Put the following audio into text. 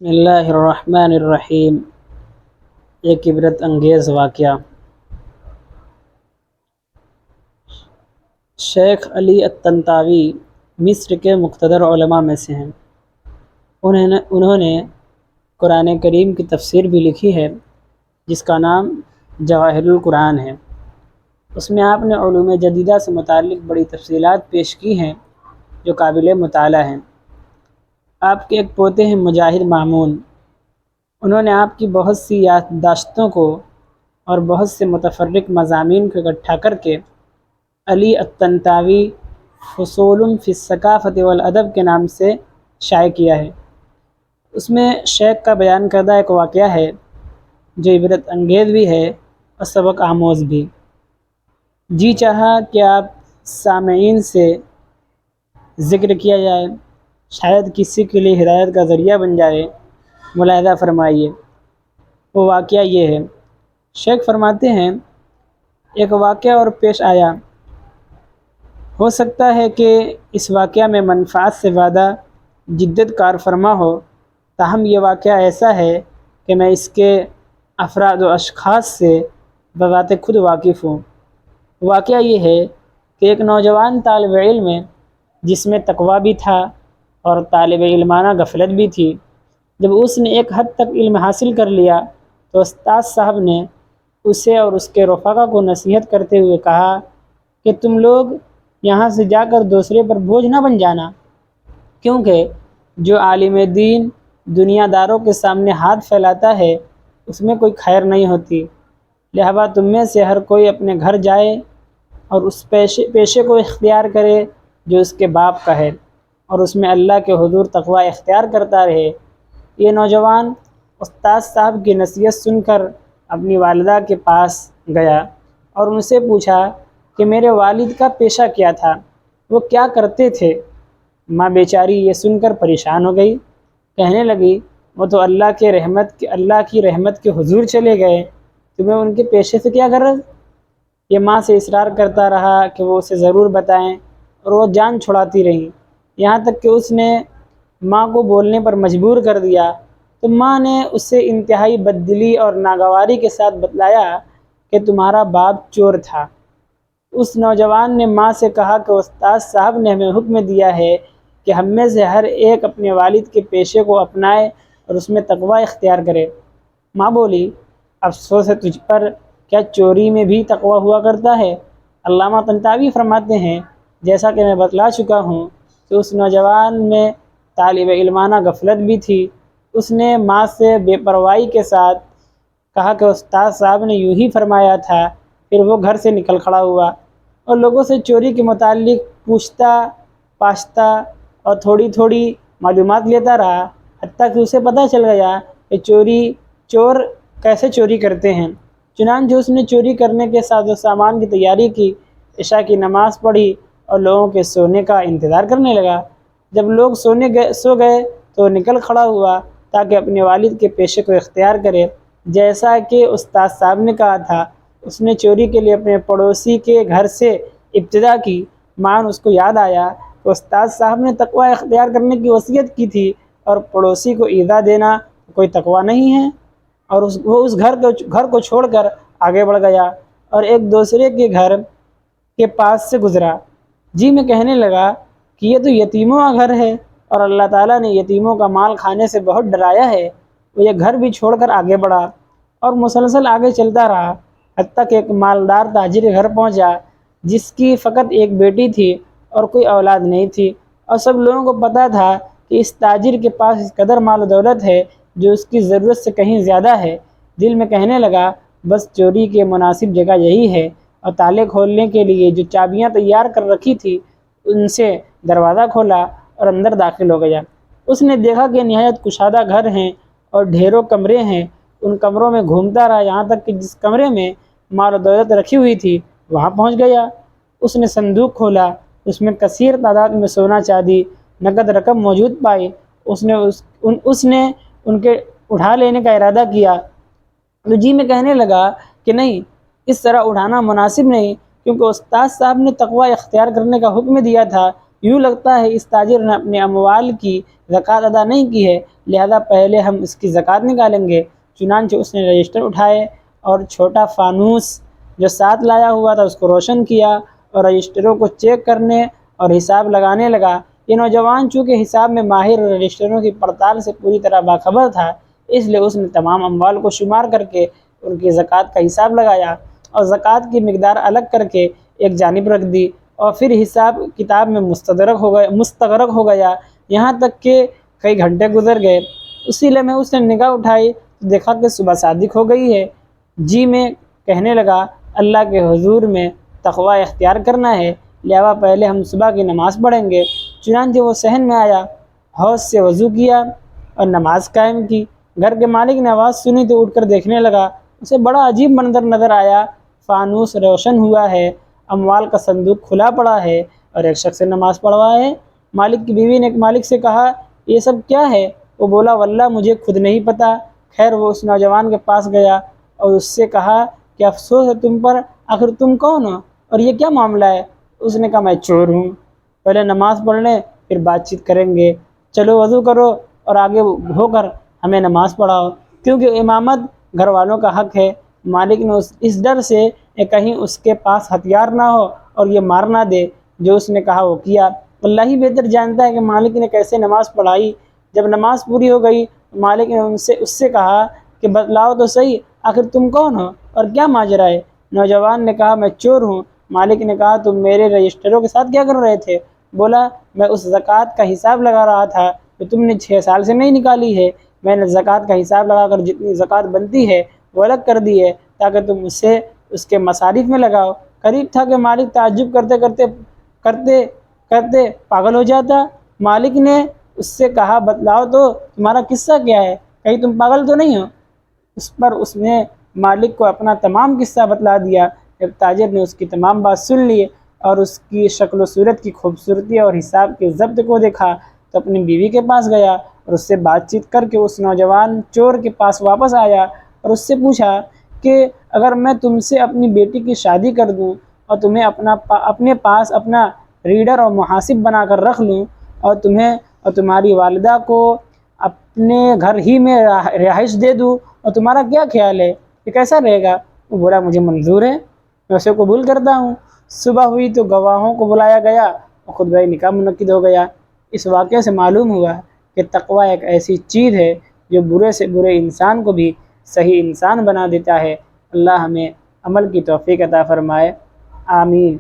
بسم اللہ الرحمن الرحیم۔ ایک عبرت انگیز واقعہ۔ شیخ علی الطنطاوی مصر کے مقتدر علماء میں سے ہیں۔ انہوں نے قرآن کریم کی تفسیر بھی لکھی ہے جس کا نام جواہر القرآن ہے۔ اس میں آپ نے علوم جدیدہ سے متعلق بڑی تفصیلات پیش کی ہیں جو قابل مطالعہ ہیں۔ آپ کے ایک پوتے ہیں مجاہد مامون۔ انہوں نے آپ کی بہت سی یادداشتوں کو اور بہت سے متفرق مضامین کو اکٹھا کر کے علی الطنطاوی فصول فی الثقافۃ والادب کے نام سے شائع کیا ہے۔ اس میں شیخ کا بیان کردہ ایک واقعہ ہے جو عبرت انگیز بھی ہے اور سبق آموز بھی۔ جی چاہا کہ آپ سامعین سے ذکر کیا جائے، شاید کسی کے لیے ہدایت کا ذریعہ بن جائے۔ ملاحظہ فرمائیے، وہ واقعہ یہ ہے۔ شیخ فرماتے ہیں، ایک واقعہ اور پیش آیا۔ ہو سکتا ہے کہ اس واقعہ میں منفعت سے زیادہ جدت کار فرما ہو، تاہم یہ واقعہ ایسا ہے کہ میں اس کے افراد و اشخاص سے بذات خود واقف ہوں۔ واقعہ یہ ہے کہ ایک نوجوان طالب علم ہے جس میں تقویٰ بھی تھا اور طالب علمانہ غفلت بھی تھی۔ جب اس نے ایک حد تک علم حاصل کر لیا تو استاد صاحب نے اسے اور اس کے رفقا کو نصیحت کرتے ہوئے کہا کہ تم لوگ یہاں سے جا کر دوسرے پر بوجھ نہ بن جانا، کیونکہ جو عالم دین دنیا داروں کے سامنے ہاتھ پھیلاتا ہے اس میں کوئی خیر نہیں ہوتی۔ لہذا تم میں سے ہر کوئی اپنے گھر جائے اور اس پیشے کو اختیار کرے جو اس کے باپ کا ہے، اور اس میں اللہ کے حضور تقویٰ اختیار کرتا رہے۔ یہ نوجوان استاد صاحب کی نصیحت سن کر اپنی والدہ کے پاس گیا اور ان سے پوچھا کہ میرے والد کا پیشہ کیا تھا، وہ کیا کرتے تھے؟ ماں بیچاری یہ سن کر پریشان ہو گئی، کہنے لگی وہ تو اللہ کی رحمت کے حضور چلے گئے، تمہیں ان کے پیشے سے کیا غرض؟ یہ ماں سے اصرار کرتا رہا کہ وہ اسے ضرور بتائیں، اور وہ جان چھڑاتی رہیں، یہاں تک کہ اس نے ماں کو بولنے پر مجبور کر دیا تو ماں نے اسے انتہائی بددلی اور ناگواری کے ساتھ بتلایا کہ تمہارا باپ چور تھا۔ اس نوجوان نے ماں سے کہا کہ استاد صاحب نے ہمیں حکم دیا ہے کہ ہم میں سے ہر ایک اپنے والد کے پیشے کو اپنائے اور اس میں تقویٰ اختیار کرے۔ ماں بولی، افسوس ہے تجھ پر، کیا چوری میں بھی تقویٰ ہوا کرتا ہے؟ علامہ طنطاوی فرماتے ہیں، جیسا کہ میں بتلا چکا ہوں کہ اس نوجوان میں طالب علمانہ غفلت بھی تھی۔ اس نے ماں سے بے پرواہی کے ساتھ کہا کہ استاد صاحب نے یوں ہی فرمایا تھا، پھر وہ گھر سے نکل کھڑا ہوا اور لوگوں سے چوری کے متعلق پوچھتا پاچھتا اور تھوڑی تھوڑی معلومات لیتا رہا، حتیٰ کہ اسے پتہ چل گیا کہ چور کیسے چوری کرتے ہیں۔ چنانچہ اس نے چوری کرنے کے ساز و سامان کی تیاری کی، عشاء کی نماز پڑھی اور لوگوں کے سونے کا انتظار کرنے لگا۔ جب لوگ سو گئے تو نکل کھڑا ہوا تاکہ اپنے والد کے پیشے کو اختیار کرے۔ جیسا کہ استاد صاحب نے کہا تھا، اس نے چوری کے لیے اپنے پڑوسی کے گھر سے ابتدا کی۔ مان اس کو یاد آیا کہ استاد صاحب نے تقویٰ اختیار کرنے کی وصیت کی تھی اور پڑوسی کو ایذا دینا کوئی تقویٰ نہیں ہے، اور وہ اس گھر کو چھوڑ کر آگے بڑھ گیا اور ایک دوسرے کے گھر کے پاس سے گزرا۔ جی میں کہنے لگا کہ یہ تو یتیموں کا گھر ہے اور اللہ تعالیٰ نے یتیموں کا مال کھانے سے بہت ڈرایا ہے۔ وہ یہ گھر بھی چھوڑ کر آگے بڑھا اور مسلسل آگے چلتا رہا، حتیٰ کہ ایک مالدار تاجر کے گھر پہنچا جس کی فقط ایک بیٹی تھی اور کوئی اولاد نہیں تھی، اور سب لوگوں کو پتہ تھا کہ اس تاجر کے پاس اس قدر مال و دولت ہے جو اس کی ضرورت سے کہیں زیادہ ہے۔ دل میں کہنے لگا بس چوری کی مناسب جگہ یہی ہے، اور تالے کھولنے کے لیے جو چابیاں تیار کر رکھی تھی ان سے دروازہ کھولا اور اندر داخل ہو گیا۔ اس نے دیکھا کہ نہایت کشادہ گھر ہیں اور ڈھیروں کمرے ہیں۔ ان کمروں میں گھومتا رہا یہاں تک کہ جس کمرے میں مال و دولت رکھی ہوئی تھی وہاں پہنچ گیا۔ اس نے صندوق کھولا، اس میں کثیر تعداد میں سونا چاندی نقد رقم موجود پائی۔ اس نے ان کے اٹھا لینے کا ارادہ کیا تو جی میں کہنے لگا کہ نہیں، اس طرح اٹھانا مناسب نہیں، کیونکہ استاد صاحب نے تقویٰ اختیار کرنے کا حکم دیا تھا۔ یوں لگتا ہے اس تاجر نے اپنے اموال کی زکوٰۃ ادا نہیں کی ہے، لہذا پہلے ہم اس کی زکوٰۃ نکالیں گے۔ چنانچہ اس نے رجسٹر اٹھائے اور چھوٹا فانوس جو ساتھ لایا ہوا تھا اس کو روشن کیا اور رجسٹروں کو چیک کرنے اور حساب لگانے لگا۔ یہ نوجوان چونکہ حساب میں ماہر اور رجسٹروں کی پڑتال سے پوری طرح باخبر تھا، اس لیے اس نے تمام اموال کو شمار کر کے ان کی زکوٰۃ کا حساب لگایا اور زکوٰۃ کی مقدار الگ کر کے ایک جانب رکھ دی، اور پھر حساب کتاب میں مستغرق ہو گیا یہاں تک کہ کئی گھنٹے گزر گئے۔ اسی لیے میں اس نے نگاہ اٹھائی تو دیکھا کہ صبح صادق ہو گئی ہے۔ جی میں کہنے لگا اللہ کے حضور میں تقوی اختیار کرنا ہے، لہذا پہلے ہم صبح کی نماز پڑھیں گے۔ چنانچہ وہ صحن میں آیا، حوض سے وضو کیا اور نماز قائم کی۔ گھر کے مالک نے آواز سنی تو اٹھ کر دیکھنے لگا، اسے بڑا عجیب منظر نظر آیا۔ فانوس روشن ہوا ہے، اموال کا صندوق کھلا پڑا ہے اور ایک شخص نماز پڑھ رہا ہے۔ مالک کی بیوی نے مالک سے کہا یہ سب کیا ہے؟ وہ بولا واللہ مجھے خود نہیں پتہ۔ خیر وہ اس نوجوان کے پاس گیا اور اس سے کہا کہ افسوس ہے تم پر، آخر تم کون ہو اور یہ کیا معاملہ ہے؟ اس نے کہا میں چور ہوں، پہلے نماز پڑھ لیں پھر بات چیت کریں گے، چلو وضو کرو اور آگے ہو کر ہمیں نماز پڑھاؤ، کیونکہ امامت گھر والوں کا حق ہے۔ مالک نے اس ڈر سے کہ کہیں اس کے پاس ہتھیار نہ ہو اور یہ مار نہ دے جو اس نے کہا وہ کیا۔ اللہ ہی بہتر جانتا ہے کہ مالک نے کیسے نماز پڑھائی۔ جب نماز پوری ہو گئی مالک نے اس سے کہا کہ بتلاؤ تو صحیح آخر تم کون ہو اور کیا ماجرا ہے؟ نوجوان نے کہا میں چور ہوں۔ مالک نے کہا تم میرے رجسٹروں کے ساتھ کیا کر رہے تھے؟ بولا میں اس زکوٰۃ کا حساب لگا رہا تھا جو تم نے 6 سال سے نہیں نکالی ہے۔ میں نے زکوٰۃ کا حساب لگا کر جتنی زکوٰۃ بنتی ہے وہ الگ کر دی ہے تاکہ تم اسے اس کے مصارف میں لگاؤ۔ قریب تھا کہ مالک تعجب کرتے پاگل ہو جاتا۔ مالک نے اس سے کہا بتلاؤ تو تمہارا قصہ کیا ہے، کہیں تم پاگل تو نہیں ہو؟ اس پر اس نے مالک کو اپنا تمام قصہ بتلا دیا۔ جب تاجر نے اس کی تمام بات سن لی اور اس کی شکل و صورت کی خوبصورتی اور حساب کے ضبط کو دیکھا تو اپنی بیوی کے پاس گیا اور اس سے بات چیت کر کے اس نوجوان چور کے پاس واپس آیا اور اس سے پوچھا کہ اگر میں تم سے اپنی بیٹی کی شادی کر دوں اور تمہیں اپنے پاس اپنا ریڈر اور محاسب بنا کر رکھ لوں اور تمہیں اور تمہاری والدہ کو اپنے گھر ہی میں رہائش دے دوں اور تمہارا کیا خیال ہے، یہ کیسا رہے گا؟ وہ بولا مجھے منظور ہے، میں اسے قبول کرتا ہوں۔ صبح ہوئی تو گواہوں کو بلایا گیا اور خطبہ نکاح منعقد ہو گیا۔ اس واقعے سے معلوم ہوا کہ تقوی ایک ایسی چیز ہے جو برے سے برے انسان کو بھی صحیح انسان بنا دیتا ہے۔ اللہ ہمیں عمل کی توفیق عطا فرمائے، آمین۔